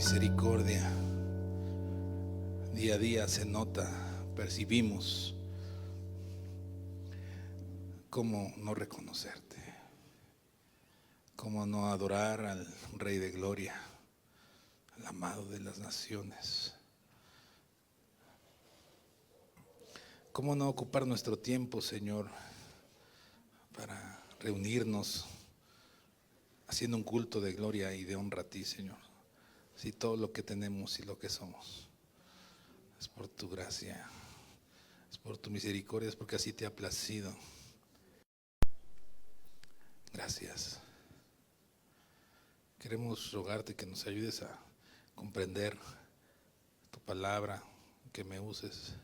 misericordia día a día se nota, percibimos. ¿Cómo no reconocerte? ¿Cómo no adorar al Rey de Gloria, al amado de las naciones? ¿Cómo no ocupar nuestro tiempo, Señor, para reunirnos haciendo un culto de gloria y de honra a ti, Señor? Si todo lo que tenemos y lo que somos es por tu gracia, es por tu misericordia, es porque así te ha placido. Gracias. Queremos rogarte que nos ayudes a comprender tu palabra, que me uses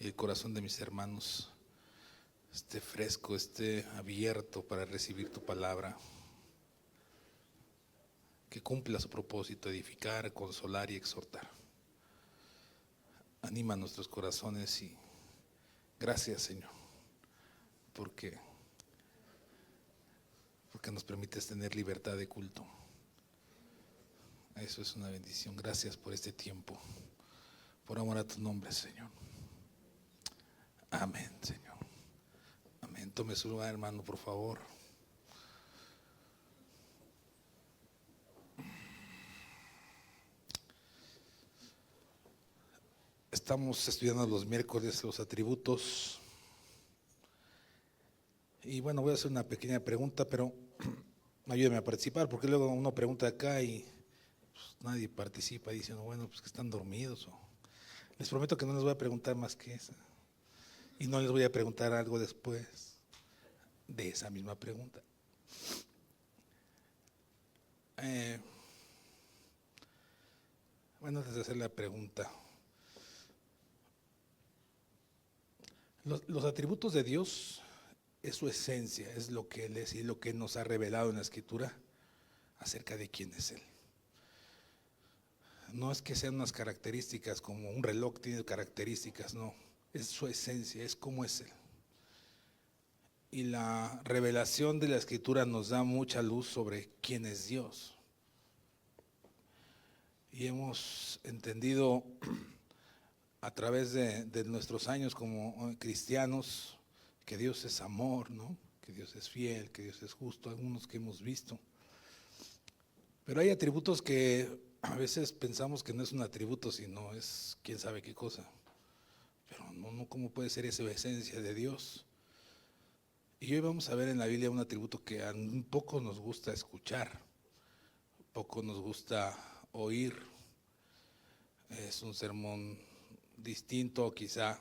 y el corazón de mis hermanos esté fresco, esté abierto para recibir tu palabra, que cumpla su propósito, edificar, consolar y exhortar. Anima nuestros corazones y gracias, Señor, porque nos permites tener libertad de culto. Eso es una bendición. Gracias por este tiempo, por amor a tu nombre, Señor. Amén, Señor. Amén. Tome su lugar, hermano, por favor. Estamos estudiando los miércoles los atributos. Y bueno, voy a hacer una pequeña pregunta, pero ayúdeme a participar, porque luego uno pregunta acá y pues, nadie participa, diciendo, bueno, pues que están dormidos. Les prometo que no les voy a preguntar más que eso. Y no les voy a preguntar algo después de esa misma pregunta. Bueno, antes de hacer la pregunta, los atributos de Dios es su esencia, es lo que Él es y lo que nos ha revelado en la Escritura acerca de quién es Él. No es que sean unas características como un reloj tiene características, no, es su esencia, es como es Él. Y la revelación de la Escritura nos da mucha luz sobre quién es Dios. Y hemos entendido a través de nuestros años como cristianos que Dios es amor, ¿no? Que Dios es fiel, que Dios es justo, algunos que hemos visto. Pero hay atributos que a veces pensamos que no es un atributo, sino es quién sabe qué cosa. Pero no, ¿cómo puede ser esa esencia de Dios? Y hoy vamos a ver en la Biblia un atributo que a un poco nos gusta escuchar, poco nos gusta oír. Es un sermón distinto quizá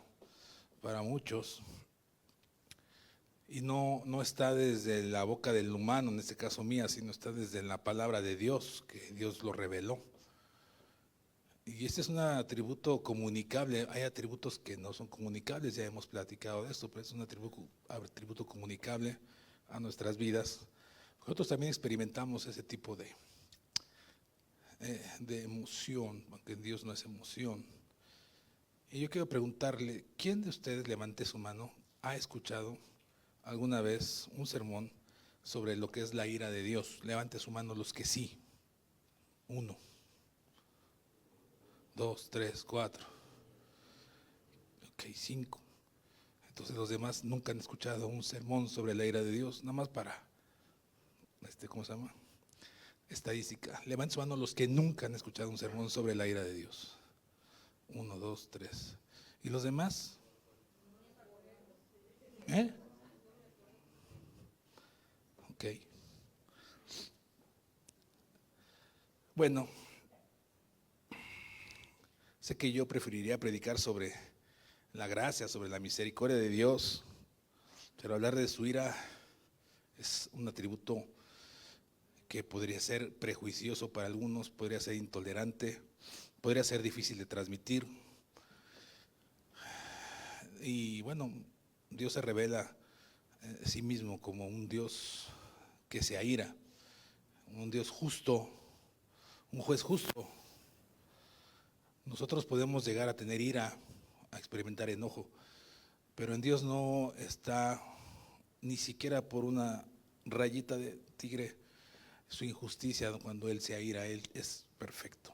para muchos. Y no está desde la boca del humano, en este caso mía, sino está desde la palabra de Dios, que Dios lo reveló. Y este es un atributo comunicable. Hay atributos que no son comunicables, ya hemos platicado de esto, pero es un atributo comunicable a nuestras vidas. Nosotros también experimentamos ese tipo de emoción, aunque en Dios no es emoción. Y yo quiero preguntarle, ¿quién de ustedes, levante su mano, ha escuchado alguna vez un sermón sobre lo que es la ira de Dios? Levante su mano los que sí. 1, 2, 3, 4. Ok, 5. Entonces los demás nunca han escuchado un sermón sobre la ira de Dios, nada más para, ¿cómo se llama? Estadística. Levante su mano los que nunca han escuchado un sermón sobre la ira de Dios. 1, 2, 3. ¿Y los demás? Ok. Bueno, sé que yo preferiría predicar sobre la gracia, sobre la misericordia de Dios, pero hablar de su ira es un atributo que podría ser prejuicioso para algunos, podría ser intolerante, podría ser difícil de transmitir. Y bueno, Dios se revela a sí mismo como un Dios que se aira, un Dios justo, un juez justo. Nosotros podemos llegar a tener ira, a experimentar enojo, pero en Dios no está ni siquiera por una rayita de tigre su injusticia cuando Él se aira. Él es perfecto.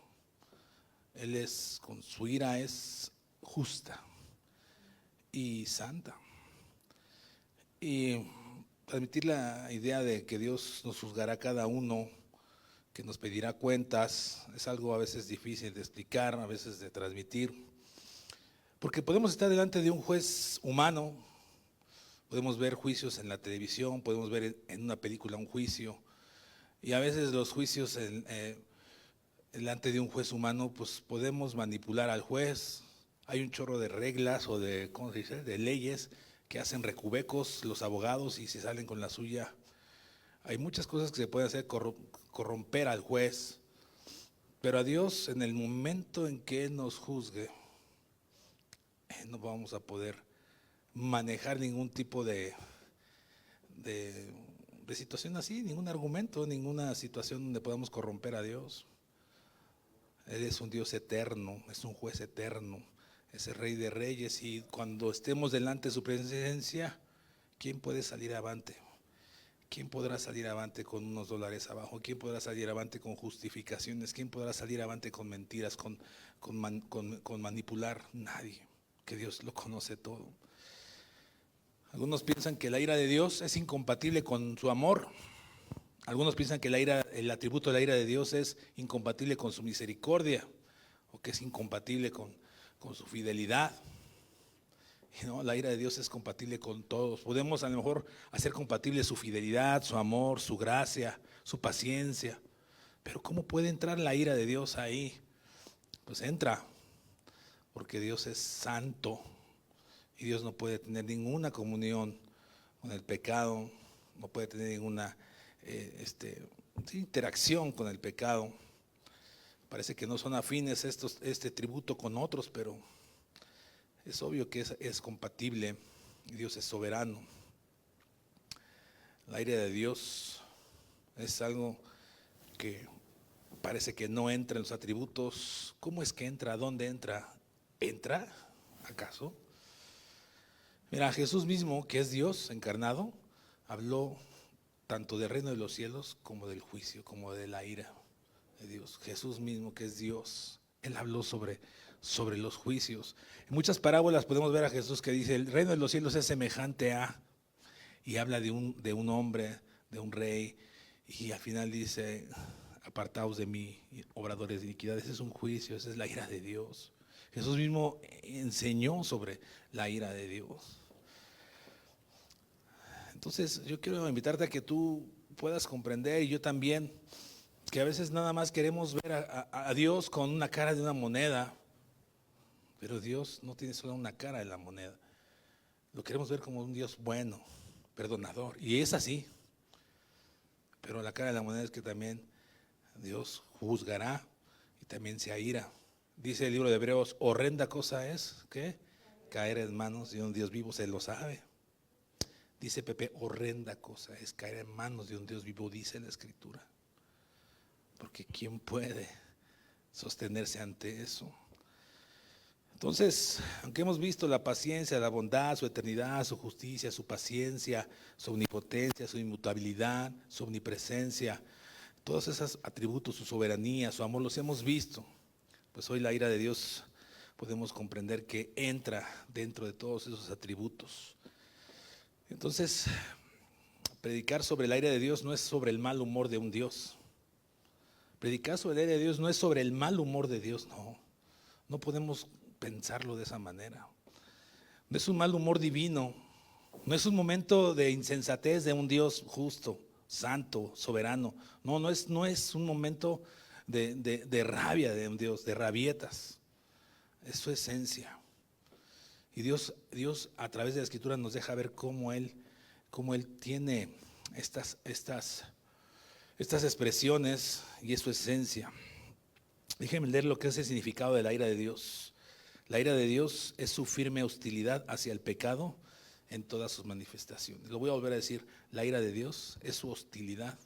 Él es, con su ira es justa y santa. Y transmitir la idea de que Dios nos juzgará a cada uno, que nos pedirá cuentas, es algo a veces difícil de explicar, a veces de transmitir, porque podemos estar delante de un juez humano, podemos ver juicios en la televisión, podemos ver en una película un juicio, y a veces los juicios delante de un juez humano, pues podemos manipular al juez. Hay un chorro de reglas o de, ¿cómo se dice?, de leyes que hacen recovecos los abogados y se salen con la suya. Hay muchas cosas que se pueden hacer, corromper al juez, pero a Dios, en el momento en que Él nos juzgue, no vamos a poder manejar ningún tipo de situación así, ningún argumento, ninguna situación donde podamos corromper a Dios. Él es un Dios eterno, es un juez eterno, es el Rey de Reyes, y cuando estemos delante de su presencia, ¿quién puede salir avante? ¿Quién podrá salir avante con unos dólares abajo? ¿Quién podrá salir avante con justificaciones? ¿Quién podrá salir avante con mentiras, con manipular? Nadie, que Dios lo conoce todo. Algunos piensan que la ira de Dios es incompatible con su amor. Algunos piensan que el atributo de la ira de Dios es incompatible con su misericordia, o que es incompatible con su fidelidad. Y no, la ira de Dios es compatible con todos. Podemos a lo mejor hacer compatible su fidelidad, su amor, su gracia, su paciencia. Pero ¿cómo puede entrar la ira de Dios ahí? Pues entra, porque Dios es santo y Dios no puede tener ninguna comunión con el pecado, no puede tener ninguna interacción con el pecado. Parece que no son afines este tributo con otros, pero es obvio que es compatible, y Dios es soberano. La ira de Dios es algo que parece que no entra en los atributos. ¿Cómo es que entra? ¿Dónde entra? ¿Entra? ¿Acaso? Mira, Jesús mismo, que es Dios encarnado, habló tanto del reino de los cielos como del juicio, como de la ira de Dios. Jesús mismo, que es Dios, Él habló sobre los juicios. En muchas parábolas podemos ver a Jesús que dice: el reino de los cielos es semejante a, y habla de un hombre, de un rey, y al final dice: apartaos de mí, obradores de iniquidad. Ese es un juicio, esa es la ira de Dios. Jesús mismo enseñó sobre la ira de Dios. Entonces yo quiero invitarte a que tú puedas comprender, y yo también, que a veces nada más queremos ver a Dios con una cara de una moneda, pero Dios no tiene solo una cara de la moneda. Lo queremos ver como un Dios bueno, perdonador, y es así. Pero la cara de la moneda es que también Dios juzgará y también se aira. Dice el libro de Hebreos: horrenda cosa es, ¿qué? Caer en manos de un Dios vivo. Se lo sabe. Dice Pepe: horrenda cosa es caer en manos de un Dios vivo, dice la Escritura. Porque ¿quién puede sostenerse ante eso? Entonces, aunque hemos visto la paciencia, la bondad, su eternidad, su justicia, su paciencia, su omnipotencia, su inmutabilidad, su omnipresencia, todos esos atributos, su soberanía, su amor, los hemos visto. Pues hoy la ira de Dios podemos comprender que entra dentro de todos esos atributos. Entonces, predicar sobre la ira de Dios no es sobre el mal humor de un Dios. Predicar sobre la ira de Dios no es sobre el mal humor de Dios, no. No podemos pensarlo de esa manera. No es un mal humor divino, no es un momento de insensatez de un Dios justo, santo, soberano. No es un momento de rabia de un Dios, de rabietas. Es su esencia. Y Dios a través de la Escritura nos deja ver cómo Él tiene estas expresiones, y es su esencia. Déjenme leer lo que es el significado de la ira de Dios. La ira de Dios es su firme hostilidad hacia el pecado en todas sus manifestaciones. Lo voy a volver a decir: la ira de Dios es su hostilidad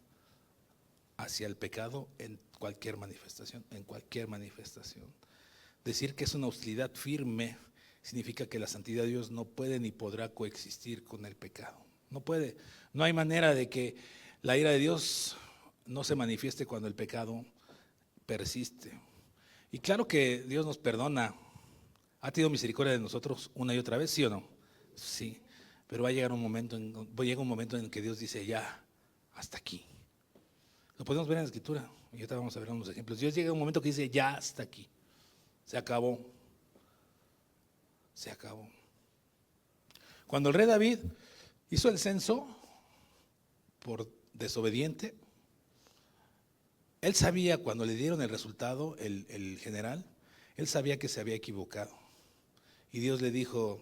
hacia el pecado en cualquier manifestación, en cualquier manifestación. Decir que es una hostilidad firme significa que la santidad de Dios no puede ni podrá coexistir con el pecado. No puede, no hay manera de que la ira de Dios no se manifieste cuando el pecado persiste. Y claro que Dios nos perdona. ¿Ha tenido misericordia de nosotros una y otra vez? ¿Sí o no? Sí. Pero va a llegar un momento, llega un momento en el que Dios dice, ya, hasta aquí. Lo podemos ver en la Escritura. Y ahorita vamos a ver unos ejemplos. Dios llega a un momento que dice, ya, hasta aquí. Se acabó. Se acabó. Cuando el rey David hizo el censo por desobediente, él sabía, cuando le dieron el resultado, el general, él sabía que se había equivocado. Y Dios le dijo,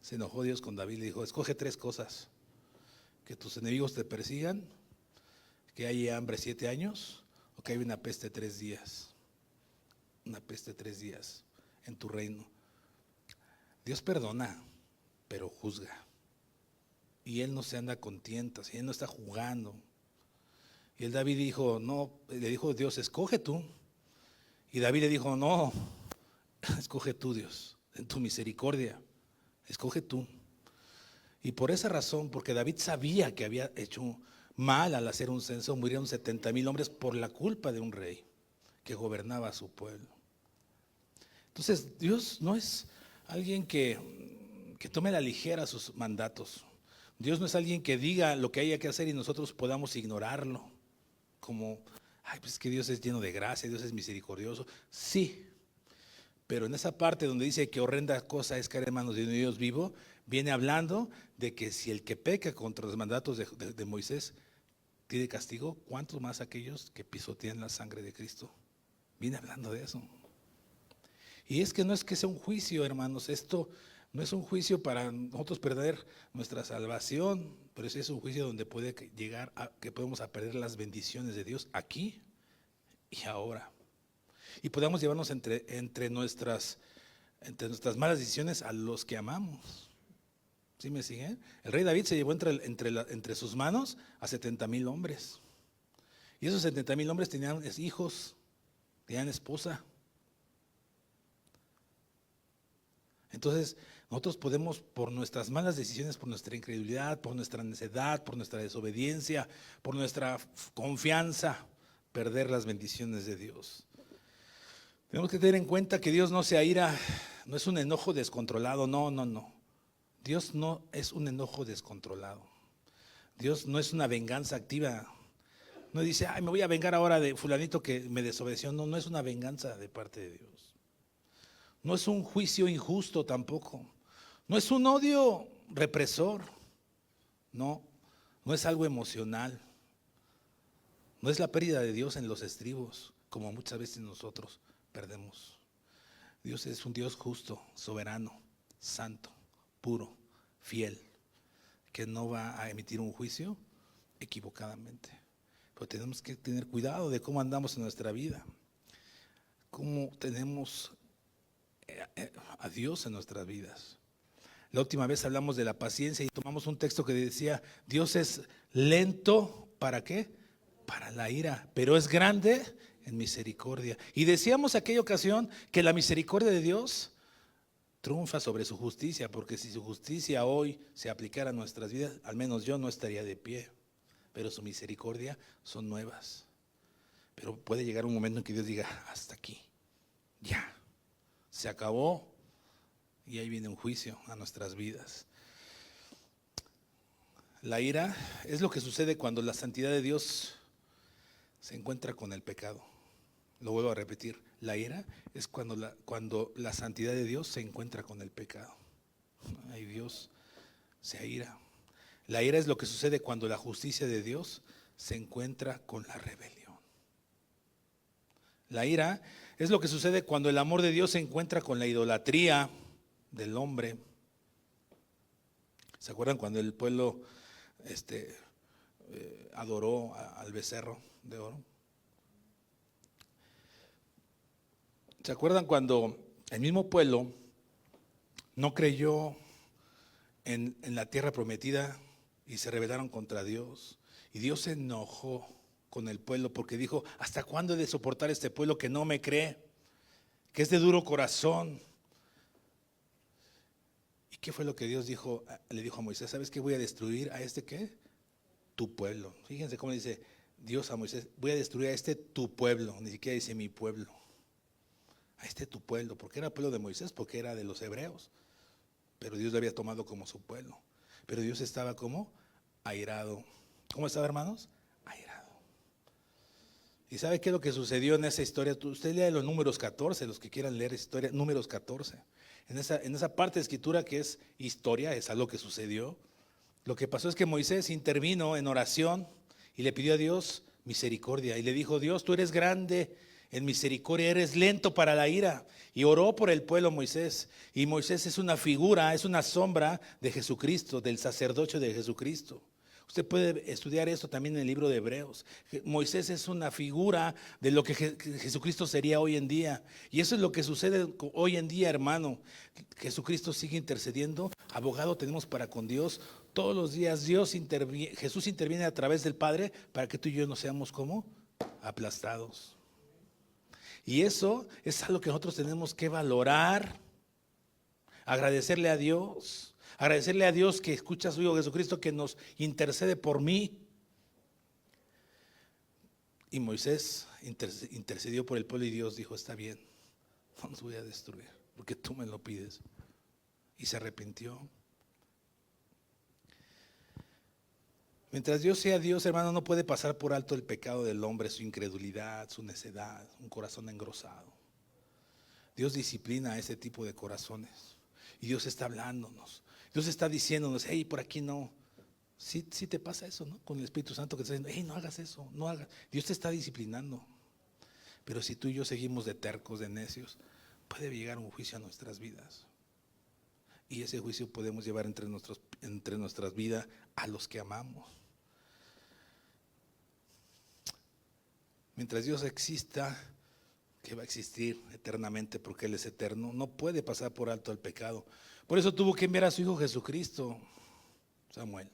se enojó Dios con David, le dijo, escoge 3 cosas: que tus enemigos te persigan, que haya hambre 7 años, o que haya una peste 3 días. Una peste 3 días en tu reino. Dios perdona, pero juzga. Y Él no se anda con tientas, y Él no está jugando. Y el David dijo, no, le dijo Dios, escoge tú. Y David le dijo, no, escoge tú, Dios, en tu misericordia, escoge tú. Y por esa razón, porque David sabía que había hecho mal al hacer un censo, murieron 70,000 hombres por la culpa de un rey que gobernaba a su pueblo. Entonces, Dios no es alguien que tome a la ligera sus mandatos. Dios no es alguien que diga lo que haya que hacer y nosotros podamos ignorarlo. Como, ay, pues es que Dios es lleno de gracia, Dios es misericordioso. Sí, pero en esa parte donde dice que horrenda cosa es caer en manos de un Dios vivo, viene hablando de que si el que peca contra los mandatos de Moisés tiene castigo, ¿cuántos más aquellos que pisotean la sangre de Cristo? Viene hablando de eso. Y es que no es que sea un juicio, hermanos, esto no es un juicio para nosotros perder nuestra salvación, pero sí es un juicio donde puede llegar a que podemos a perder las bendiciones de Dios aquí y ahora. Y podamos llevarnos entre nuestras malas decisiones a los que amamos. ¿Sí me siguen? El rey David se llevó entre sus manos a 70,000 hombres. Y esos 70,000 hombres tenían hijos, tenían esposa. Entonces, nosotros podemos, por nuestras malas decisiones, por nuestra incredulidad, por nuestra necedad, por nuestra desobediencia, por nuestra confianza, perder las bendiciones de Dios. Tenemos que tener en cuenta que Dios no se aira, no es un enojo descontrolado, no. Dios no es un enojo descontrolado. Dios no es una venganza activa. No dice, ay, me voy a vengar ahora de fulanito que me desobedeció. No es una venganza de parte de Dios. No es un juicio injusto tampoco. No es un odio represor. No es algo emocional. No es la pérdida de Dios en los estribos, como muchas veces nosotros perdemos. Dios es un Dios justo, soberano, santo, puro, fiel, que no va a emitir un juicio equivocadamente. Pero tenemos que tener cuidado de cómo andamos en nuestra vida, cómo tenemos a Dios en nuestras vidas. La última vez hablamos de la paciencia y tomamos un texto que decía, Dios es lento, ¿para qué? Para la ira, pero es grande en misericordia. Y decíamos aquella ocasión que la misericordia de Dios triunfa sobre su justicia, porque si su justicia hoy se aplicara a nuestras vidas, al menos yo no estaría de pie, pero su misericordia son nuevas. Pero puede llegar un momento en que Dios diga, hasta aquí, ya, se acabó. Y ahí viene un juicio a nuestras vidas. La ira es lo que sucede cuando la santidad de Dios se encuentra con el pecado. Lo vuelvo a repetir, la ira es cuando la santidad de Dios se encuentra con el pecado. Ay, Dios se aira. La ira es lo que sucede cuando la justicia de Dios se encuentra con la rebelión. La ira es lo que sucede cuando el amor de Dios se encuentra con la idolatría del hombre. ¿Se acuerdan cuando el pueblo adoró al becerro de oro? ¿Se acuerdan cuando el mismo pueblo no creyó en la tierra prometida y se rebelaron contra Dios? Y Dios se enojó con el pueblo porque dijo, ¿hasta cuándo he de soportar este pueblo que no me cree? Que es de duro corazón. ¿Y qué fue lo que Dios le dijo a Moisés? ¿Sabes qué? Voy a destruir a ¿qué? Tu pueblo. Fíjense cómo dice, Dios a Moisés, voy a destruir a este tu pueblo, ni siquiera dice mi pueblo, a este tu pueblo, porque era el pueblo de Moisés, porque era de los hebreos, pero Dios lo había tomado como su pueblo. Pero Dios estaba como airado. ¿Cómo estaba, hermanos? Airado. ¿Y sabe qué es lo que sucedió en esa historia? Usted lea los Números 14, los que quieran leer historia, Números 14. En esa parte de escritura que es historia, es algo que sucedió. Lo que pasó es que Moisés intervino en oración y le pidió a Dios misericordia. Y le dijo: Dios, tú eres grande en misericordia, eres lento para la ira. Y oró por el pueblo Moisés. Y Moisés es una figura, es una sombra de Jesucristo, del sacerdocio de Jesucristo. Usted puede estudiar esto también en el libro de Hebreos. Moisés es una figura de lo que Jesucristo sería hoy en día. Y eso es lo que sucede hoy en día, hermano. Jesucristo sigue intercediendo. Abogado tenemos para con Dios. Todos los días Jesús interviene a través del Padre para que tú y yo no seamos como aplastados. Y eso es algo que nosotros tenemos que valorar, agradecerle a Dios. Agradecerle a Dios que escucha a su Hijo Jesucristo, que nos intercede por mí. Y Moisés intercedió por el pueblo y Dios dijo: está bien, no los voy a destruir porque tú me lo pides. Y se arrepintió. Mientras Dios sea Dios, hermano, no puede pasar por alto el pecado del hombre, su incredulidad, su necedad, un corazón engrosado. Dios disciplina a ese tipo de corazones. Y Dios está hablándonos. Dios está diciéndonos: hey, por aquí no. Sí te pasa eso, ¿no? Con el Espíritu Santo que está diciendo: hey, no hagas eso, no hagas. Dios te está disciplinando. Pero si tú y yo seguimos de tercos, de necios, puede llegar un juicio a nuestras vidas. Y ese juicio podemos llevar entre nuestras vidas a los que amamos. Mientras Dios exista, que va a existir eternamente porque Él es eterno, no puede pasar por alto el pecado. Por eso tuvo que enviar a su Hijo Jesucristo, Samuel.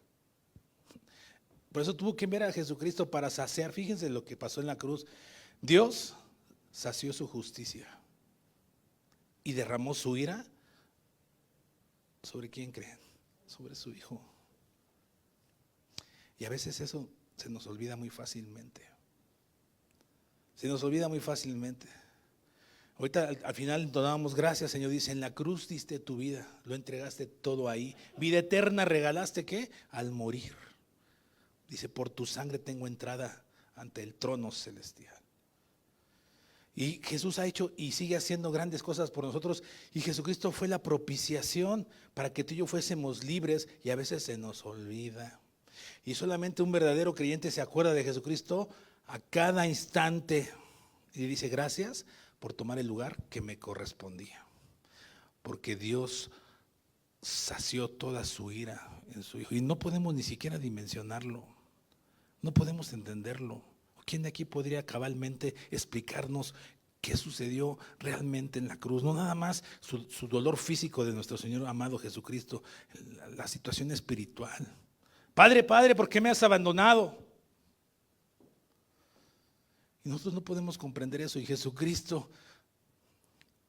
Por eso tuvo que enviar a Jesucristo para saciar. Fíjense lo que pasó en la cruz. Dios sació su justicia y derramó su ira. ¿Sobre quién creen? Sobre su Hijo. Y a veces eso se nos olvida muy fácilmente. Se nos olvida muy fácilmente. Ahorita al final nos damos gracias, Señor. Dice: en la cruz diste tu vida, lo entregaste todo ahí. Vida eterna regalaste, ¿qué? Al morir. Dice: por tu sangre tengo entrada ante el trono celestial. Y Jesús ha hecho y sigue haciendo grandes cosas por nosotros. Y Jesucristo fue la propiciación para que tú y yo fuésemos libres. Y a veces se nos olvida. Y solamente un verdadero creyente se acuerda de Jesucristo a cada instante. Y dice: gracias por tomar el lugar que me correspondía. Porque Dios sació toda su ira en su Hijo. Y no podemos ni siquiera dimensionarlo. No podemos entenderlo. ¿Quién de aquí podría cabalmente explicarnos qué sucedió realmente en la cruz? No nada más su dolor físico de nuestro Señor amado Jesucristo, la situación espiritual. Padre, ¿por qué me has abandonado? Y nosotros no podemos comprender eso. Y Jesucristo,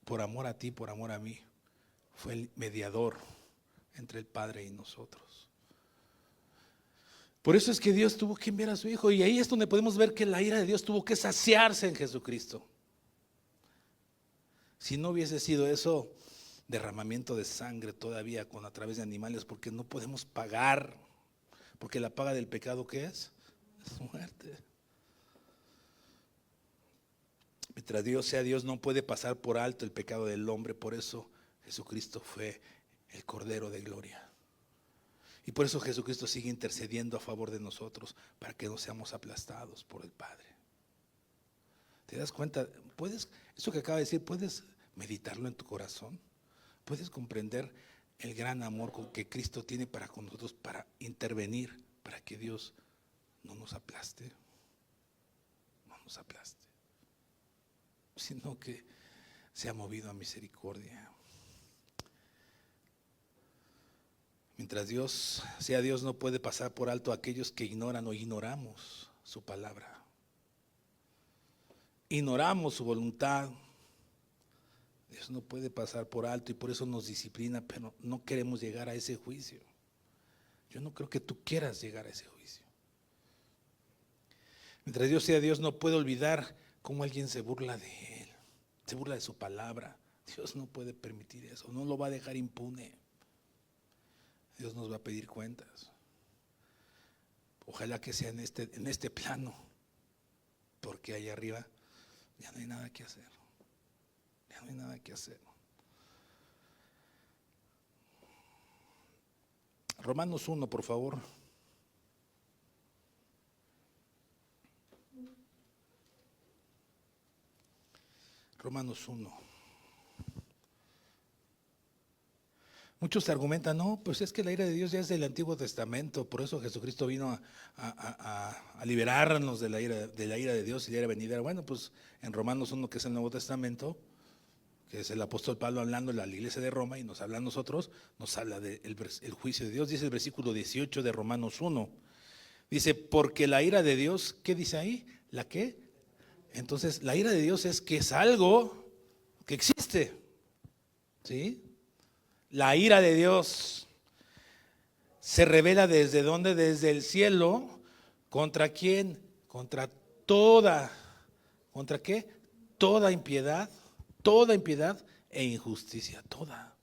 por amor a ti, por amor a mí, fue el mediador entre el Padre y nosotros. Por eso es que Dios tuvo que enviar a su Hijo. Y ahí es donde podemos ver que la ira de Dios tuvo que saciarse en Jesucristo. Si no hubiese sido eso, derramamiento de sangre todavía a través de animales, porque no podemos pagar. Porque la paga del pecado, ¿qué es? Es muerte. Mientras Dios sea Dios, no puede pasar por alto el pecado del hombre. Por eso Jesucristo fue el Cordero de Gloria. Y por eso Jesucristo sigue intercediendo a favor de nosotros, para que no seamos aplastados por el Padre. ¿Te das cuenta? Eso que acaba de decir, puedes meditarlo en tu corazón. Puedes comprender el gran amor que Cristo tiene para con nosotros, para intervenir, para que Dios no nos aplaste. No nos aplaste, sino que sea movido a misericordia. Mientras Dios sea Dios, no puede pasar por alto a aquellos que ignoran o ignoramos su palabra. Ignoramos su voluntad. Dios no puede pasar por alto y por eso nos disciplina, pero no queremos llegar a ese juicio. Yo no creo que tú quieras llegar a ese juicio. Mientras Dios sea Dios, no puede olvidar cómo alguien se burla de Él, se burla de su palabra. Dios no puede permitir eso, no lo va a dejar impune. Dios nos va a pedir cuentas. Ojalá que sea en este plano, porque allá arriba ya no hay nada que hacer. Ya no hay nada que hacer. Romanos 1, por favor. Romanos 1. Muchos argumentan, no, pues es que la ira de Dios ya es del Antiguo Testamento, por eso Jesucristo vino a liberarnos de la ira de Dios y de la ira venidera. Bueno, pues en Romanos 1, que es el Nuevo Testamento, que es el apóstol Pablo hablando a la iglesia de Roma y nos habla a nosotros, nos habla del juicio de Dios. Dice el versículo 18 de Romanos 1, dice, porque la ira de Dios, ¿qué dice ahí? ¿La qué? Entonces, la ira de Dios es que es algo que existe, ¿sí? La ira de Dios se revela ¿desde dónde? Desde el cielo. ¿Contra quién? Contra toda, ¿contra qué? Toda impiedad e injusticia, toda.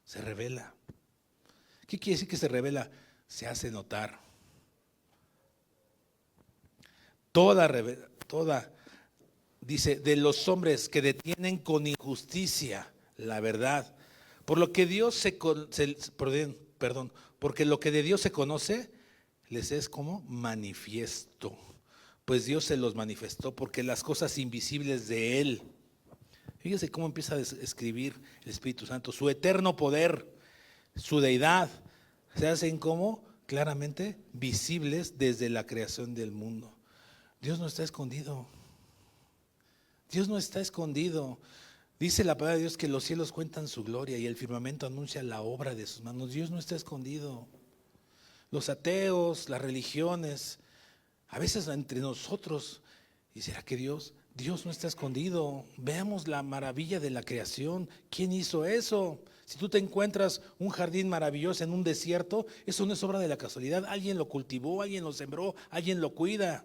Se revela. ¿Qué quiere decir que se revela? Se hace notar. Toda, dice, de los hombres que detienen con injusticia la verdad. Por lo que porque lo que de Dios se conoce, les es como manifiesto. Pues Dios se los manifestó, porque las cosas invisibles de Él. Fíjese cómo empieza a escribir el Espíritu Santo. Su eterno poder, su deidad, se hacen como claramente visibles desde la creación del mundo. Dios no está escondido. Dios no está escondido. Dice la palabra de Dios que los cielos cuentan su gloria y el firmamento anuncia la obra de sus manos. Dios no está escondido. Los ateos, las religiones, a veces entre nosotros, ¿y será que Dios no está escondido? Veamos la maravilla de la creación. ¿Quién hizo eso? Si tú te encuentras un jardín maravilloso en un desierto, eso no es obra de la casualidad. Alguien lo cultivó, alguien lo sembró, alguien lo cuida.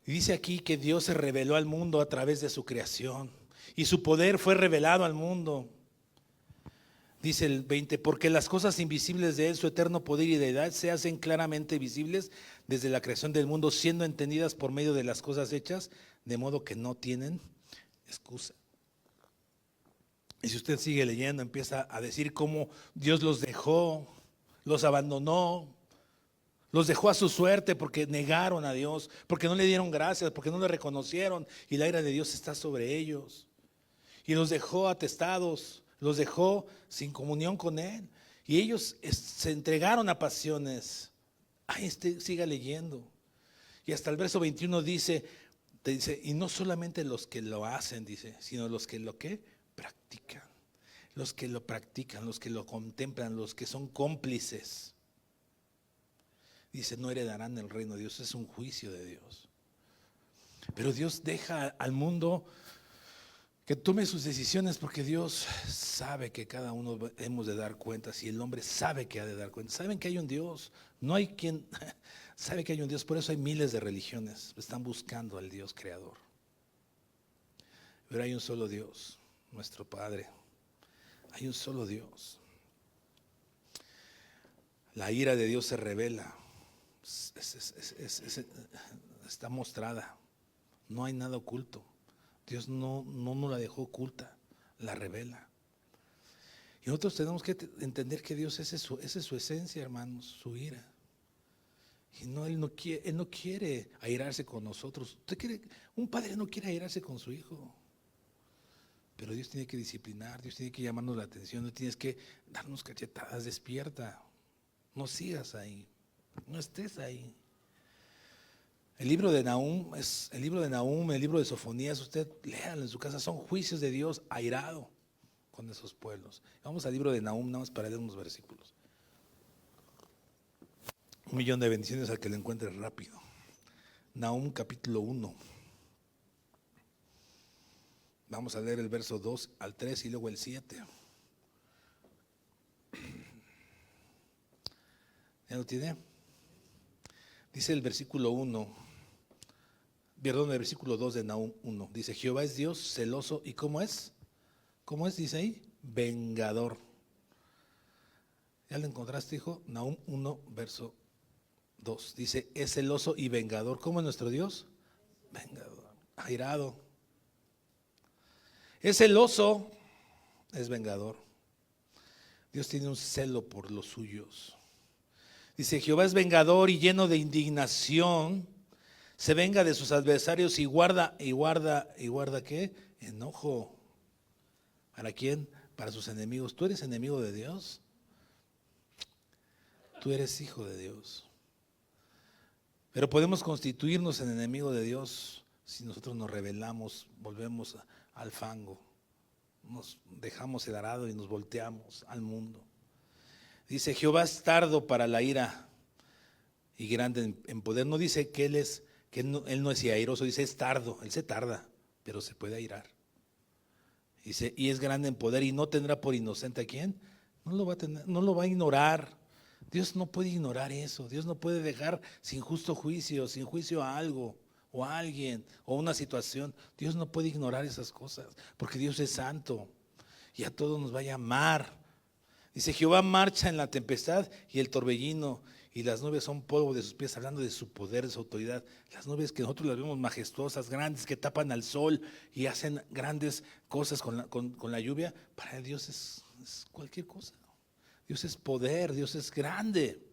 Y dice aquí que Dios se reveló al mundo a través de su creación y su poder fue revelado al mundo. Dice el 20, porque las cosas invisibles de Él, su eterno poder y deidad, se hacen claramente visibles desde la creación del mundo, siendo entendidas por medio de las cosas hechas, de modo que no tienen excusa. Y si usted sigue leyendo, empieza a decir cómo Dios los dejó, los abandonó, los dejó a su suerte porque negaron a Dios, porque no le dieron gracias, porque no le reconocieron y la ira de Dios está sobre ellos. Y los dejó atestados, los dejó sin comunión con Él. Y ellos se entregaron a pasiones. Siga leyendo. Y hasta el verso 21 dice, y no solamente los que lo hacen, dice, sino los que lo que practican. Los que lo practican, los que lo contemplan, los que son cómplices. Dice, no heredarán el reino de Dios, es un juicio de Dios. Pero Dios deja al mundo que tome sus decisiones porque Dios sabe que cada uno hemos de dar cuentas y el hombre sabe que ha de dar cuentas. Saben que hay un Dios, no hay quien sabe que hay un Dios, por eso hay miles de religiones, están buscando al Dios creador. Pero hay un solo Dios, nuestro Padre, hay un solo Dios. La ira de Dios se revela. Está mostrada, no hay nada oculto. Dios no nos la dejó oculta, la revela. Y nosotros tenemos que entender que Dios esa es su esencia, hermanos, su ira. Y Él no quiere airarse con nosotros. Un padre no quiere airarse con su hijo. Pero Dios tiene que disciplinar, Dios tiene que llamarnos la atención, Dios tiene que darnos cachetadas, despierta. No sigas ahí. No estés ahí. El libro de Nahum, el libro de Sofonías, usted léalo en su casa, son juicios de Dios airado con esos pueblos. Vamos al libro de Nahum, nada más para leer unos versículos. 1,000,000 de bendiciones al que lo encuentre rápido. Nahum capítulo 1. Vamos a leer el verso 2 al 3 y luego el 7. ¿Ya lo tiene? Dice el versículo 1, perdón, el versículo 2 de Nahum 1. Dice, Jehová es Dios celoso. ¿Y cómo es? ¿Cómo es? Dice ahí, vengador. ¿Ya lo encontraste, hijo? Nahum 1, verso 2. Dice, es celoso y vengador. ¿Cómo es nuestro Dios? Vengador, airado. Es celoso, es vengador. Dios tiene un celo por los suyos. Dice, Jehová es vengador y lleno de indignación. Se venga de sus adversarios y guarda ¿qué? Enojo. ¿Para quién? Para sus enemigos. ¿Tú eres enemigo de Dios? Tú eres hijo de Dios. Pero podemos constituirnos en enemigo de Dios si nosotros nos rebelamos, volvemos al fango, nos dejamos el arado y nos volteamos al mundo. Dice, Jehová es tardo para la ira y grande en poder. No dice que él no es airoso, dice es tardo, él se tarda, pero se puede airar. Dice, y es grande en poder y no tendrá por inocente a quién. No lo va a tener, no lo va a ignorar. Dios no puede ignorar eso. Dios no puede dejar sin justo juicio, sin juicio a algo o a alguien o una situación. Dios no puede ignorar esas cosas porque Dios es santo y a todos nos va a llamar. Dice, Jehová marcha en la tempestad y el torbellino y las nubes son polvo de sus pies, hablando de su poder, de su autoridad. Las nubes que nosotros las vemos majestuosas, grandes, que tapan al sol y hacen grandes cosas con la lluvia, para Dios es cualquier cosa. Dios es poder, Dios es grande.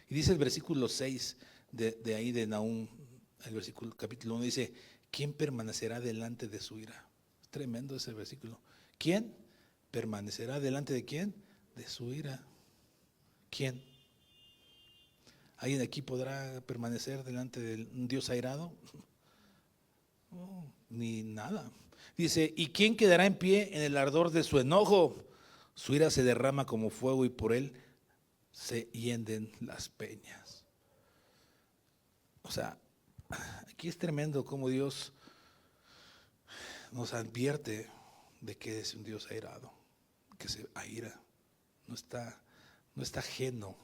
Y dice el versículo 6 de ahí de Nahum, el versículo capítulo 1, dice, ¿quién permanecerá delante de su ira? Es tremendo ese versículo. ¿Quién permanecerá delante de quién? De su ira. ¿Quién? ¿Alguien aquí podrá permanecer delante de un Dios airado? No, ni nada. Dice, ¿y quién quedará en pie en el ardor de su enojo? Su ira se derrama como fuego y por él se hienden las peñas. O sea, aquí es tremendo cómo Dios nos advierte de que es un Dios airado, que se aira, no está ajeno.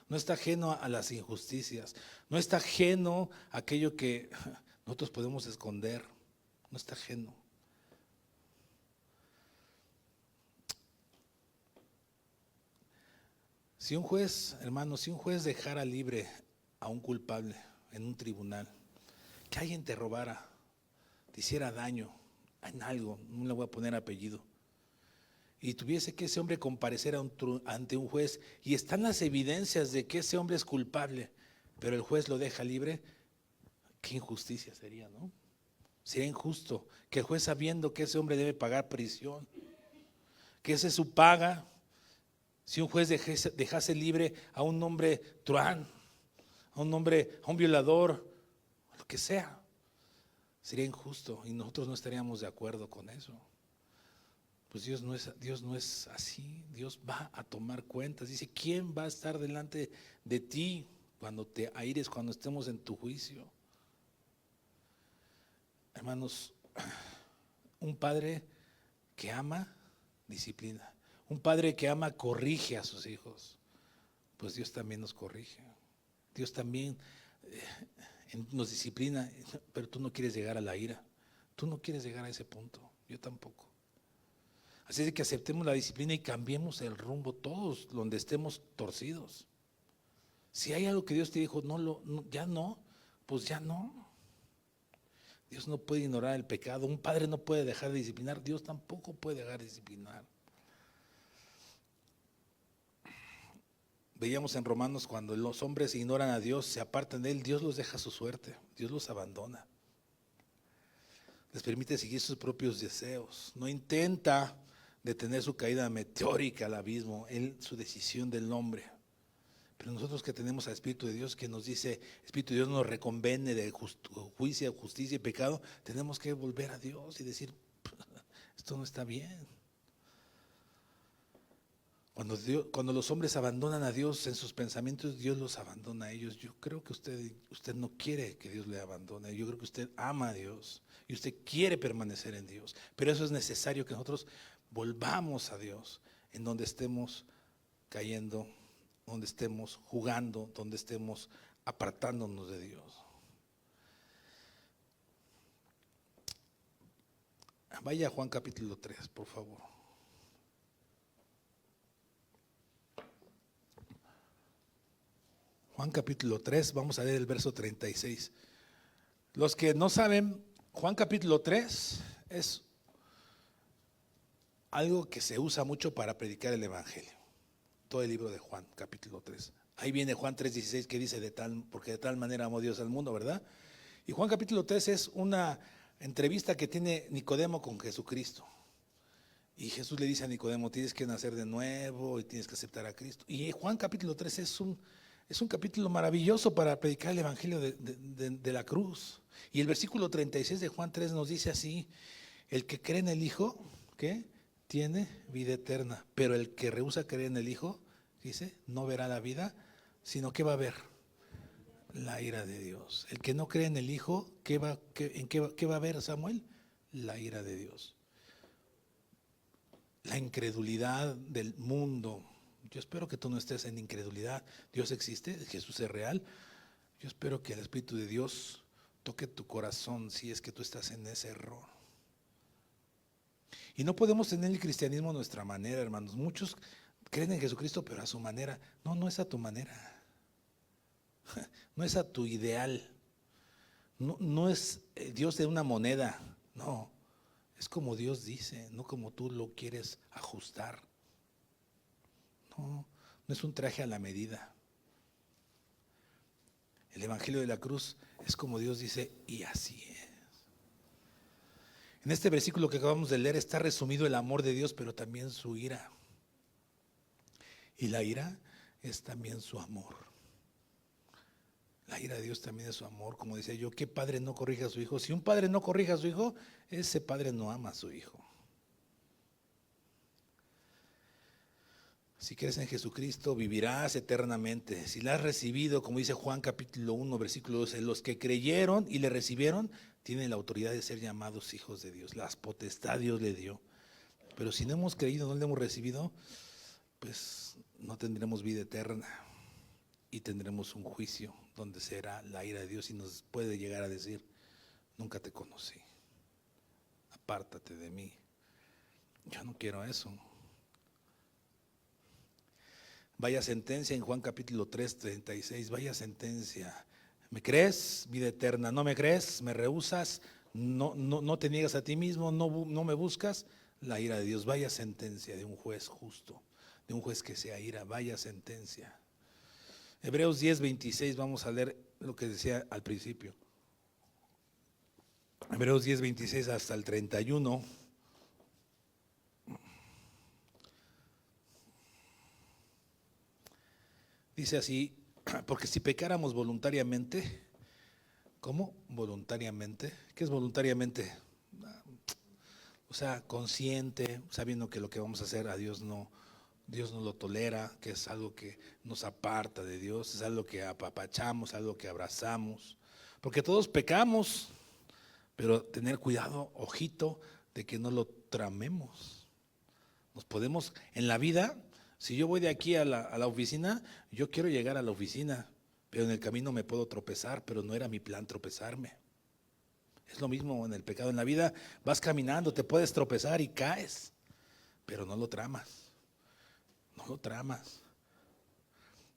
No está ajeno a las injusticias, no está ajeno a aquello que nosotros podemos esconder, no está ajeno. Si un juez, hermano, si un juez dejara libre a un culpable en un tribunal, que alguien te robara, te hiciera daño en algo, no le voy a poner apellido, y tuviese que ese hombre comparecer ante un juez y están las evidencias de que ese hombre es culpable, pero el juez lo deja libre, qué injusticia sería, ¿no? Sería injusto que el juez, sabiendo que ese hombre debe pagar prisión, que esa es su paga, si un juez dejase libre a un hombre truán, a un violador, lo que sea, sería injusto y nosotros no estaríamos de acuerdo con eso. Pues Dios no es así. Dios va a tomar cuentas. Dice, ¿quién va a estar delante de ti cuando te aires, cuando estemos en tu juicio? Hermanos, un padre que ama, disciplina. Un padre que ama, corrige a sus hijos. Pues Dios también nos corrige. Dios también nos disciplina, pero tú no quieres llegar a la ira. Tú no quieres llegar a ese punto. Yo tampoco. Así es que aceptemos la disciplina y cambiemos el rumbo todos, donde estemos torcidos. Si hay algo que Dios te dijo, ya no, pues ya no. Dios no puede ignorar el pecado. Un padre no puede dejar de disciplinar. Dios tampoco puede dejar de disciplinar. Veíamos en Romanos, cuando los hombres ignoran a Dios, se apartan de Él, Dios los deja a su suerte, Dios los abandona. Les permite seguir sus propios deseos. No intenta detener su caída meteórica al abismo, su decisión del hombre. Pero nosotros que tenemos al Espíritu de Dios, que nos dice, Espíritu de Dios nos reconvene de juicio, justicia y pecado, tenemos que volver a Dios y decir, esto no está bien. Cuando los hombres abandonan a Dios en sus pensamientos, Dios los abandona a ellos. Yo creo que usted no quiere que Dios le abandone. Yo creo que usted ama a Dios y usted quiere permanecer en Dios. Pero eso es necesario, que nosotros volvamos a Dios en donde estemos cayendo donde estemos jugando, donde estemos apartándonos de Dios. Vaya a Juan capítulo 3, por favor. Juan capítulo 3, vamos a leer el verso 36. Los que no saben, Juan capítulo 3 es algo que se usa mucho para predicar el evangelio. Todo el libro de Juan capítulo 3. Ahí viene Juan 3:16 que dice porque de tal manera amó Dios al mundo, ¿verdad? Y Juan capítulo 3 es una entrevista que tiene Nicodemo con Jesucristo. Y Jesús le dice a Nicodemo, tienes que nacer de nuevo y tienes que aceptar a Cristo. Y Juan capítulo 3 es un capítulo maravilloso para predicar el evangelio de la cruz. Y el versículo 36 de Juan 3 nos dice así: el que cree en el Hijo, ¿qué? Tiene vida eterna. Pero el que rehúsa creer en el Hijo, dice, no verá la vida, sino que va a ver la ira de Dios. El que no cree en el Hijo, ¿qué va a ver, Samuel? La ira de Dios. La incredulidad del mundo. Yo espero que tú no estés en incredulidad. Dios existe, Jesús es real. Yo espero que el Espíritu de Dios toque tu corazón si es que tú estás en ese error. Y no podemos tener el cristianismo a nuestra manera, hermanos. Muchos creen en Jesucristo, pero a su manera. No, no es a tu manera. No es a tu ideal. No es Dios de una moneda. No, es como Dios dice, no como tú lo quieres ajustar. No es un traje a la medida. El evangelio de la cruz es como Dios dice, y así es. En este versículo que acabamos de leer está resumido el amor de Dios, pero también su ira. Y la ira es también su amor. La ira de Dios también es su amor. Como decía yo, ¿qué padre no corrige a su hijo? Si un padre no corrige a su hijo, ese padre no ama a su hijo. Si crees en Jesucristo, vivirás eternamente. Si la has recibido, como dice Juan capítulo 1, versículo 12, los que creyeron y le recibieron, tienen la autoridad de ser llamados hijos de Dios. Las potestad Dios le dio. Pero si no hemos creído, no le hemos recibido, pues no tendremos vida eterna. Y tendremos un juicio donde será la ira de Dios y nos puede llegar a decir, nunca te conocí. Apártate de mí. Yo no quiero eso. Vaya sentencia en Juan capítulo 3, 36, vaya sentencia. ¿Me crees? Vida eterna. ¿No me crees? ¿Me rehusas? ¿No te niegas a ti mismo? ¿No me buscas? La ira de Dios. Vaya sentencia de un juez justo, de un juez que sea ira. Vaya sentencia. Hebreos 10, 26, vamos a leer lo que decía al principio. Hebreos 10, 26 hasta el 31. Dice así, porque si pecáramos voluntariamente, ¿cómo? Voluntariamente. ¿Qué es voluntariamente? O sea, consciente, sabiendo que lo que vamos a hacer a Dios no lo tolera, que es algo que nos aparta de Dios, es algo que apapachamos, algo que abrazamos. Porque todos pecamos, pero tener cuidado, ojito, de que no lo tramemos. Nos podemos, en la vida, si yo voy de aquí a la oficina, yo quiero llegar a la oficina, pero en el camino me puedo tropezar, pero no era mi plan tropezarme. Es lo mismo en el pecado. En la vida vas caminando, te puedes tropezar y caes, pero no lo tramas. No lo tramas.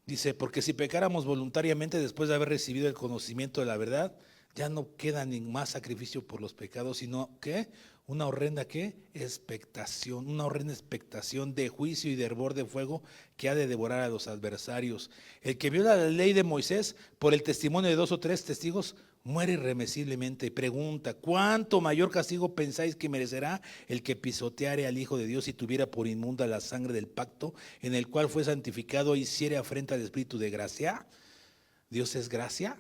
Dice, porque si pecáramos voluntariamente después de haber recibido el conocimiento de la verdad, ya no queda ni más sacrificio por los pecados, sino que una horrenda expectación, una horrenda expectación de juicio y de hervor de fuego que ha de devorar a los adversarios. El que viola la ley de Moisés por el testimonio de 2 o 3 testigos muere irremisiblemente. Y pregunta, ¿cuánto mayor castigo pensáis que merecerá el que pisoteare al Hijo de Dios y tuviera por inmunda la sangre del pacto en el cual fue santificado y hiciere afrenta al Espíritu de gracia? Dios es gracia,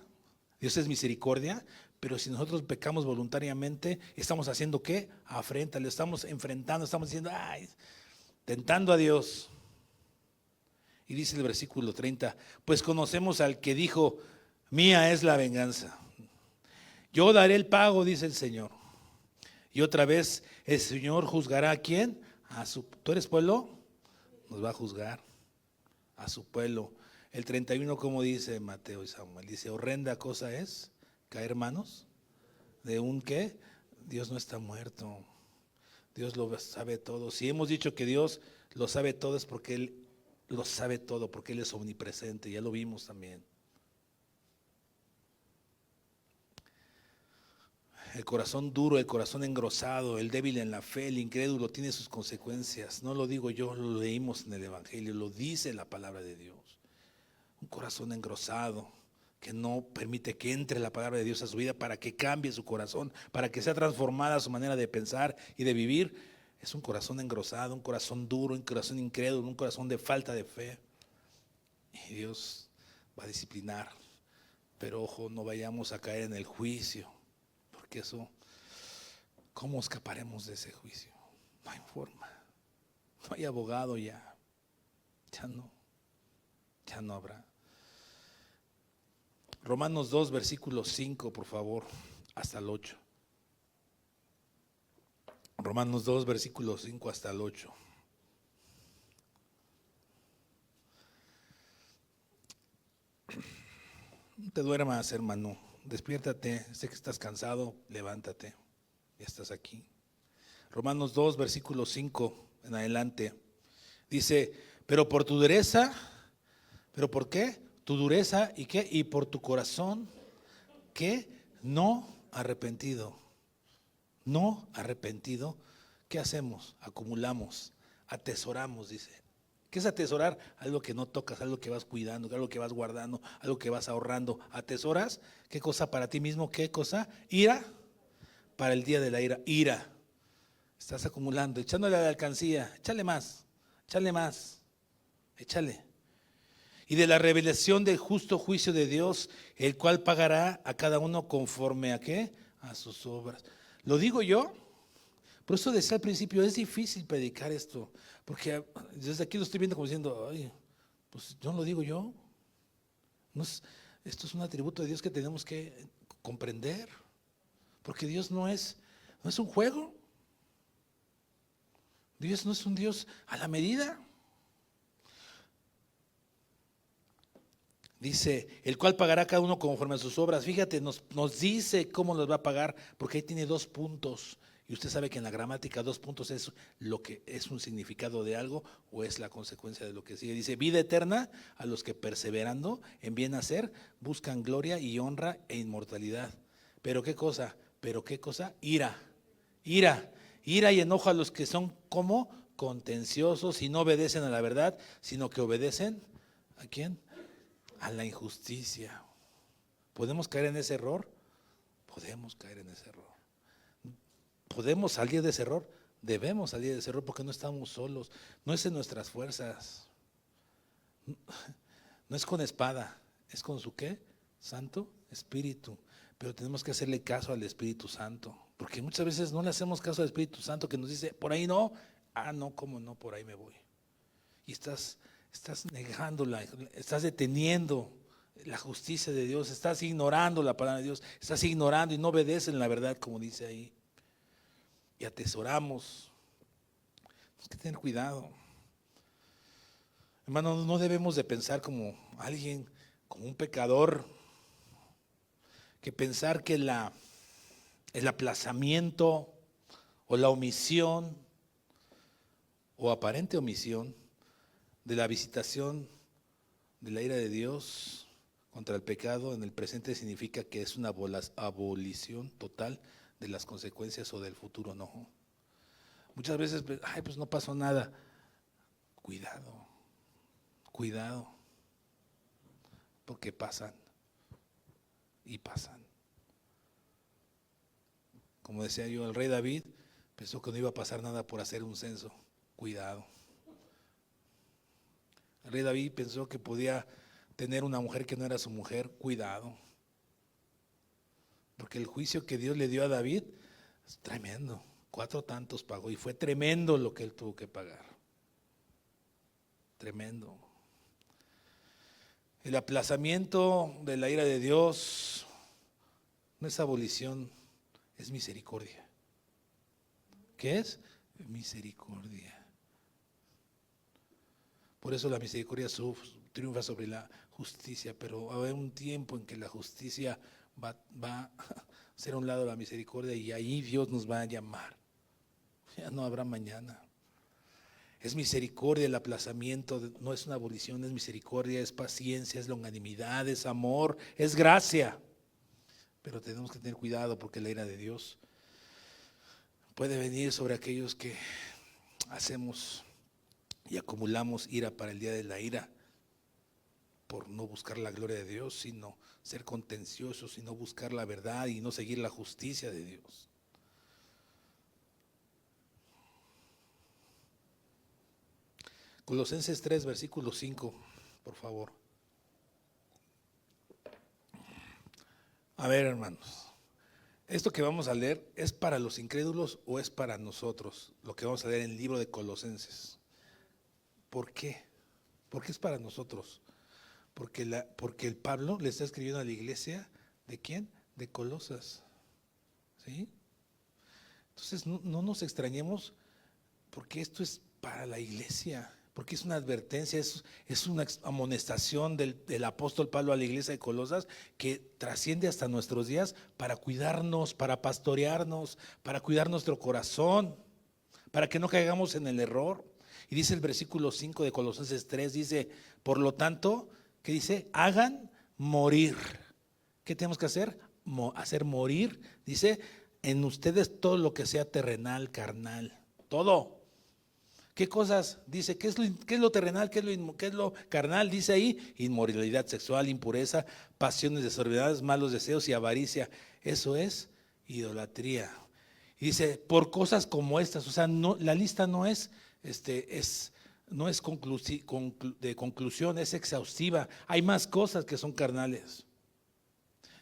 Dios es misericordia, pero si nosotros pecamos voluntariamente, ¿estamos haciendo qué? Afrenta, le estamos enfrentando, estamos diciendo, tentando a Dios. Y dice el versículo 30, pues conocemos al que dijo, mía es la venganza. Yo daré el pago, dice el Señor. Y otra vez, el Señor juzgará a quién? ¿Tú eres pueblo? Nos va a juzgar a su pueblo. El 31, como dice Mateo y Samuel, dice, horrenda cosa es caer manos de un ¿qué? Dios no está muerto, Dios lo sabe todo. Si hemos dicho que Dios lo sabe todo es porque Él lo sabe todo, porque Él es omnipresente, ya lo vimos también. El corazón duro, el corazón engrosado, el débil en la fe, el incrédulo tiene sus consecuencias. No lo digo yo, lo leímos en el Evangelio, lo dice la palabra de Dios. Un corazón engrosado que no permite que entre la palabra de Dios a su vida para que cambie su corazón, para que sea transformada su manera de pensar y de vivir. Es un corazón engrosado, un corazón duro, un corazón incrédulo, un corazón de falta de fe. Y Dios va a disciplinar. Pero ojo, no vayamos a caer en el juicio, porque eso, ¿cómo escaparemos de ese juicio? No hay forma, no hay abogado ya no habrá. Romanos 2, versículo 5, por favor, hasta el 8. Romanos 2, versículo 5 hasta el 8. No te duermas, hermano, despiértate, sé que estás cansado, levántate, ya estás aquí. Romanos 2, versículo 5 en adelante, dice, pero por tu dureza, ¿pero por qué? Tu dureza y qué, y por tu corazón, ¿qué? No arrepentido, ¿qué hacemos? Acumulamos, atesoramos, dice. ¿Qué es atesorar? Algo que no tocas, algo que vas cuidando, algo que vas guardando, algo que vas ahorrando. ¿Atesoras? ¿Qué cosa para ti mismo? ¿Qué cosa? Ira, para el día de la ira. Ira. Estás acumulando, echándole a la alcancía. Échale más, échale. Y de la revelación del justo juicio de Dios, el cual pagará a cada uno conforme a qué, a sus obras. Lo digo yo, por eso decía al principio, es difícil predicar esto, porque desde aquí lo estoy viendo como diciendo, ay, pues yo no lo digo yo. No es, esto es un atributo de Dios que tenemos que comprender, porque Dios no es un juego. Dios no es un Dios a la medida. Dice, el cual pagará cada uno conforme a sus obras. Fíjate, nos dice cómo los va a pagar, porque ahí tiene 2 puntos. Y usted sabe que en la gramática 2 puntos es lo que es un significado de algo o es la consecuencia de lo que sigue. Dice, vida eterna a los que perseverando en bien hacer buscan gloria y honra e inmortalidad. ¿Pero qué cosa? Ira y enojo a los que son como contenciosos y no obedecen a la verdad, sino que obedecen ¿a quién? A la injusticia. ¿Podemos caer en ese error? Podemos caer en ese error. ¿Podemos salir de ese error? Debemos salir de ese error porque no estamos solos. No es en nuestras fuerzas. No es con espada. ¿Es con su qué? Santo Espíritu. Pero tenemos que hacerle caso al Espíritu Santo. Porque muchas veces no le hacemos caso al Espíritu Santo que nos dice, por ahí no. Ah, no, ¿cómo no? Por ahí me voy. Y estás negándola, estás deteniendo la justicia de Dios, estás ignorando la palabra de Dios, estás ignorando y no obedecen la verdad como dice ahí. Y atesoramos. Tenemos que tener cuidado. Hermanos, no debemos de pensar como alguien, como un pecador, que pensar que el aplazamiento o la omisión o aparente omisión de la visitación de la ira de Dios contra el pecado en el presente significa que es una abolición total de las consecuencias o del futuro. No. Muchas veces, pues no pasó nada. Cuidado, porque pasan y pasan. Como decía yo, el rey David pensó que no iba a pasar nada por hacer un censo. Cuidado. El rey David pensó que podía tener una mujer que no era su mujer. Cuidado. Porque el juicio que Dios le dio a David es tremendo. 4 tantos pagó y fue tremendo lo que él tuvo que pagar. Tremendo. El aplazamiento de la ira de Dios no es abolición, es misericordia. ¿Qué es? Misericordia. Por eso la misericordia triunfa sobre la justicia, pero va a haber un tiempo en que la justicia va a ser a un lado la misericordia y ahí Dios nos va a llamar. Ya no habrá mañana. Es misericordia el aplazamiento, no es una abolición, es misericordia, es paciencia, es longanimidad, es amor, es gracia. Pero tenemos que tener cuidado porque la ira de Dios puede venir sobre aquellos que hacemos y acumulamos ira para el día de la ira, por no buscar la gloria de Dios, sino ser contenciosos, sino buscar la verdad y no seguir la justicia de Dios. Colosenses 3, versículo 5, por favor. A ver, hermanos, ¿esto que vamos a leer es para los incrédulos o es para nosotros? Lo que vamos a leer en el libro de Colosenses. ¿Por qué? ¿Por qué es para nosotros? Porque el Pablo le está escribiendo a la iglesia, ¿de quién? De Colosas. ¿Sí? Entonces no nos extrañemos, porque esto es para la iglesia, porque es una advertencia, es una amonestación del apóstol Pablo a la iglesia de Colosas que trasciende hasta nuestros días para cuidarnos, para pastorearnos, para cuidar nuestro corazón, para que no caigamos en el error. Y dice el versículo 5 de Colosenses 3, dice, por lo tanto, ¿qué dice? Hagan morir. ¿Qué tenemos que hacer? Hacer morir, dice, en ustedes todo lo que sea terrenal, carnal, todo. ¿Qué cosas? Dice, ¿qué es lo terrenal? ¿Qué es lo carnal? Dice ahí, inmoralidad sexual, impureza, pasiones desordenadas, malos deseos y avaricia. Eso es idolatría. Y dice, por cosas como estas, o sea, no, la lista no es, no es de conclusión, es exhaustiva. Hay más cosas que son carnales.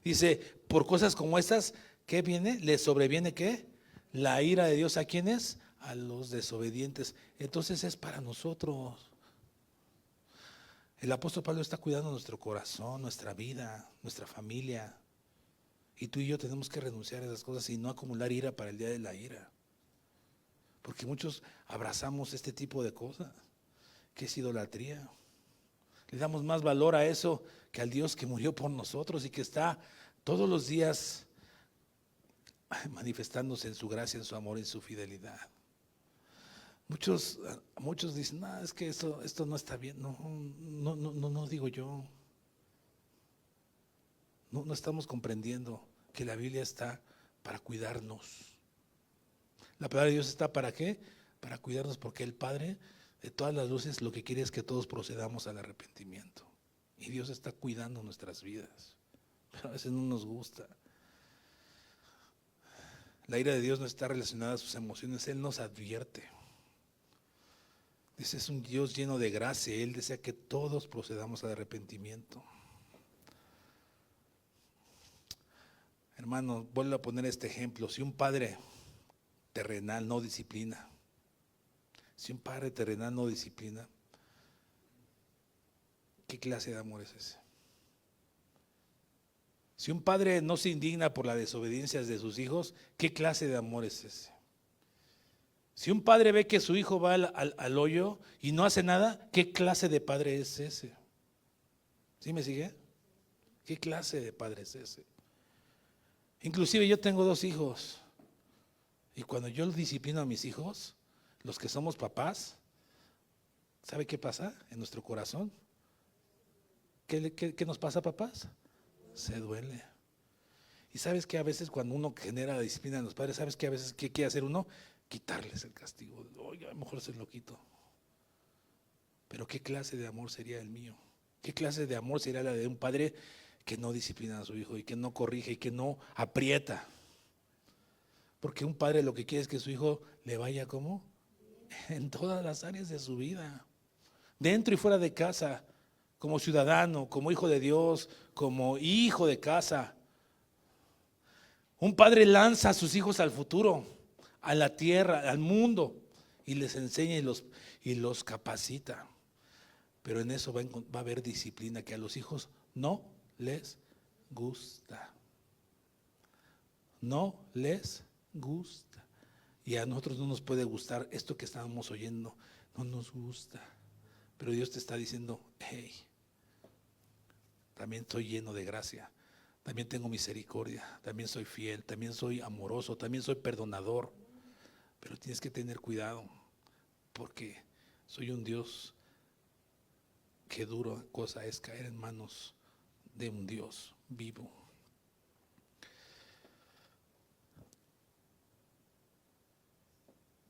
Dice, por cosas como estas, ¿qué viene? ¿Le sobreviene qué? La ira de Dios. ¿A quiénes? A los desobedientes. Entonces es para nosotros. El apóstol Pablo está cuidando nuestro corazón, nuestra vida, nuestra familia. Y tú y yo tenemos que renunciar a esas cosas y no acumular ira para el día de la ira. Porque muchos abrazamos este tipo de cosas, que es idolatría. Le damos más valor a eso que al Dios que murió por nosotros y que está todos los días manifestándose en su gracia, en su amor, en su fidelidad. Muchos dicen, no, es que esto no está bien. No digo yo. No estamos comprendiendo que la Biblia está para cuidarnos. La palabra de Dios está ¿para qué? Para cuidarnos, porque el Padre de todas las luces lo que quiere es que todos procedamos al arrepentimiento. Y Dios está cuidando nuestras vidas, pero a veces no nos gusta. La ira de Dios no está relacionada a sus emociones, Él nos advierte. Dice, es un Dios lleno de gracia, Él desea que todos procedamos al arrepentimiento. Hermano, vuelvo a poner este ejemplo. Si un padre terrenal no disciplina, ¿qué clase de amor es ese? Si un padre no se indigna por las desobediencias de sus hijos, ¿qué clase de amor es ese? Si un padre ve que su hijo va al hoyo y no hace nada, ¿qué clase de padre es ese? ¿Sí me sigue? ¿Qué clase de padre es ese? Inclusive yo tengo 2 hijos y cuando yo disciplino a mis hijos, los que somos papás, ¿sabe qué pasa en nuestro corazón? ¿Qué nos pasa, papás? Se duele. Y sabes que a veces cuando uno genera la disciplina en los padres, ¿sabes que a veces qué quiere hacer uno? Quitarles el castigo. Oye, a lo mejor se lo quito. Pero ¿qué clase de amor sería el mío? ¿Qué clase de amor sería la de un padre que no disciplina a su hijo y que no corrige y que no aprieta? Porque un padre lo que quiere es que su hijo le vaya como en todas las áreas de su vida, dentro y fuera de casa, como ciudadano, como hijo de Dios, como hijo de casa. Un padre lanza a sus hijos al futuro, a la tierra, al mundo, y les enseña y los capacita. Pero en eso va a haber disciplina que a los hijos no les gusta. No les gusta. Y a nosotros no nos puede gustar esto que estábamos oyendo, no nos gusta. Pero Dios te está diciendo, hey, también soy lleno de gracia, también tengo misericordia, también soy fiel, también soy amoroso, también soy perdonador. Pero tienes que tener cuidado, porque soy un Dios que dura cosa es caer en manos de un Dios vivo.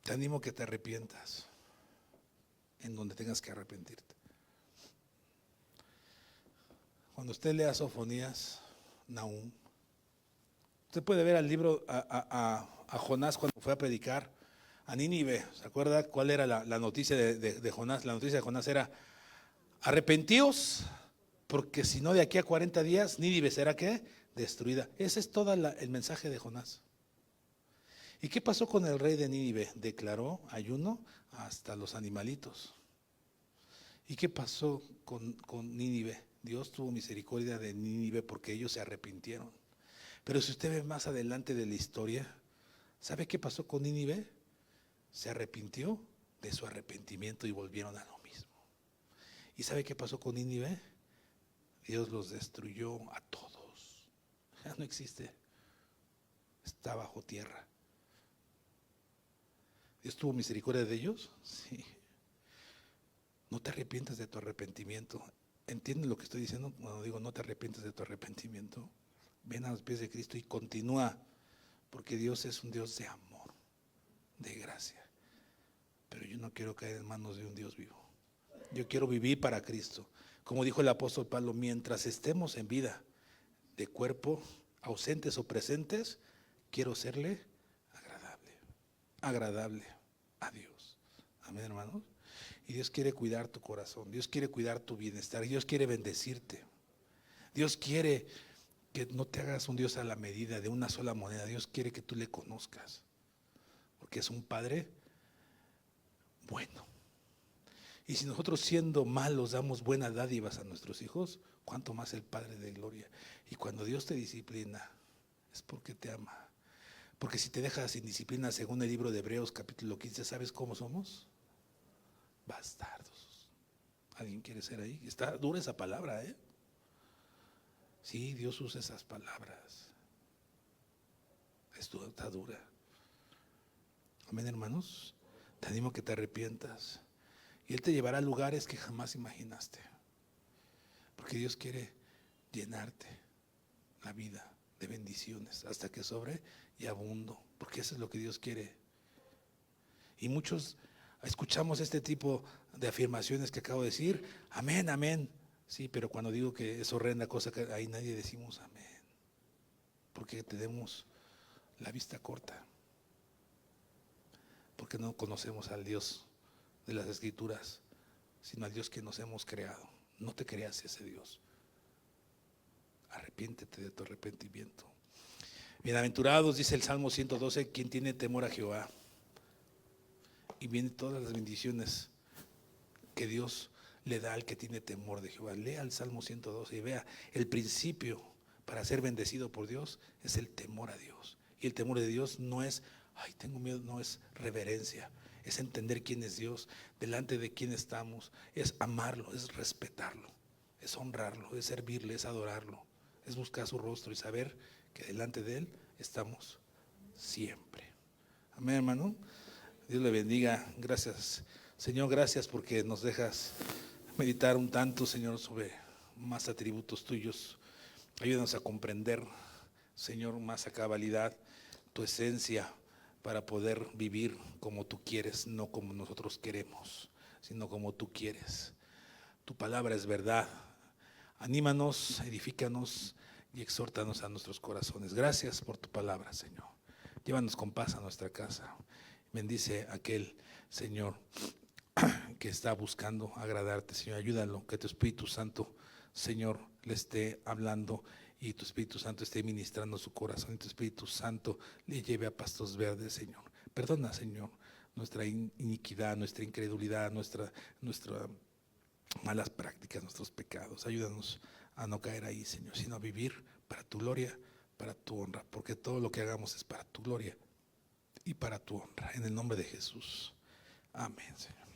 Te animo que te arrepientas en donde tengas que arrepentirte. Cuando usted lea Sofonías, Nahum, usted puede ver al libro a Jonás cuando fue a predicar a Nínive. ¿Se acuerda cuál era la noticia de Jonás? La noticia de Jonás era: arrepentíos, porque si no de aquí a 40 días Nínive será ¿qué? Destruida. Ese es todo el mensaje de Jonás. ¿Y qué pasó con el rey de Nínive? Declaró ayuno hasta los animalitos. ¿Y qué pasó con Nínive? Dios tuvo misericordia de Nínive porque ellos se arrepintieron. Pero si usted ve más adelante de la historia, ¿sabe qué pasó con Nínive? Se arrepintió de su arrepentimiento y volvieron a lo mismo. ¿Y sabe qué pasó con Nínive? Dios los destruyó a todos. Ya no existe. Está bajo tierra. ¿Dios tuvo misericordia de ellos? Sí. No te arrepientas de tu arrepentimiento. ¿Entiendes lo que estoy diciendo cuando digo no te arrepientes de tu arrepentimiento? Ven a los pies de Cristo y continúa, porque Dios es un Dios de amor, de gracia. Pero yo no quiero caer en manos de un Dios vivo. Yo quiero vivir para Cristo. Como dijo el apóstol Pablo, mientras estemos en vida, de cuerpo, ausentes o presentes, quiero serle agradable a Dios. Amén, hermanos. Y Dios quiere cuidar tu corazón, Dios quiere cuidar tu bienestar, Dios quiere bendecirte. Dios quiere que no te hagas un Dios a la medida de una sola moneda. Dios quiere que tú le conozcas, porque es un Padre bueno. Y si nosotros siendo malos damos buenas dádivas a nuestros hijos, ¿cuánto más el Padre de gloria? Y cuando Dios te disciplina, es porque te ama. Porque si te dejas sin disciplina, según el libro de Hebreos capítulo 15, ¿sabes cómo somos? Bastardos. ¿Alguien quiere ser ahí? Está dura esa palabra, ¿eh? Sí, Dios usa esas palabras. Está dura. Amén, hermanos. Te animo que te arrepientas. Y Él te llevará a lugares que jamás imaginaste. Porque Dios quiere llenarte la vida de bendiciones hasta que sobre y abundo. Porque eso es lo que Dios quiere. Y muchos escuchamos este tipo de afirmaciones que acabo de decir. Amén, amén. Sí, pero cuando digo que es horrenda cosa, que ahí nadie decimos amén. Porque tenemos la vista corta. Porque no conocemos al Dios de las Escrituras, sino al Dios que nos hemos creado. No te creas ese Dios. Arrepiéntete de tu arrepentimiento. Bienaventurados, dice el Salmo 112, quien tiene temor a Jehová. Y vienen todas las bendiciones que Dios le da al que tiene temor de Jehová. Lea el Salmo 112 y vea, el principio para ser bendecido por Dios es el temor a Dios. Y el temor de Dios no es, ay, tengo miedo, no, es reverencia. Es entender quién es Dios, delante de quién estamos, es amarlo, es respetarlo, es honrarlo, es servirle, es adorarlo, es buscar su rostro y saber que delante de Él estamos siempre. Amén, hermano. Dios le bendiga. Gracias, Señor, gracias porque nos dejas meditar un tanto, Señor, sobre más atributos tuyos. Ayúdanos a comprender, Señor, más a cabalidad tu esencia, para poder vivir como tú quieres, no como nosotros queremos, sino como tú quieres. Tu palabra es verdad. Anímanos, edifícanos y exhórtanos a nuestros corazones. Gracias por tu palabra, Señor. Llévanos con paz a nuestra casa. Bendice a aquel, Señor, que está buscando agradarte, Señor. Ayúdalo, que tu Espíritu Santo, Señor, le esté hablando y tu Espíritu Santo esté ministrando su corazón y tu Espíritu Santo le lleve a pastos verdes, Señor. Perdona, Señor, nuestra iniquidad, nuestra incredulidad, nuestras malas prácticas, nuestros pecados. Ayúdanos a no caer ahí, Señor, sino a vivir para tu gloria, para tu honra, porque todo lo que hagamos es para tu gloria y para tu honra. En el nombre de Jesús. Amén, Señor.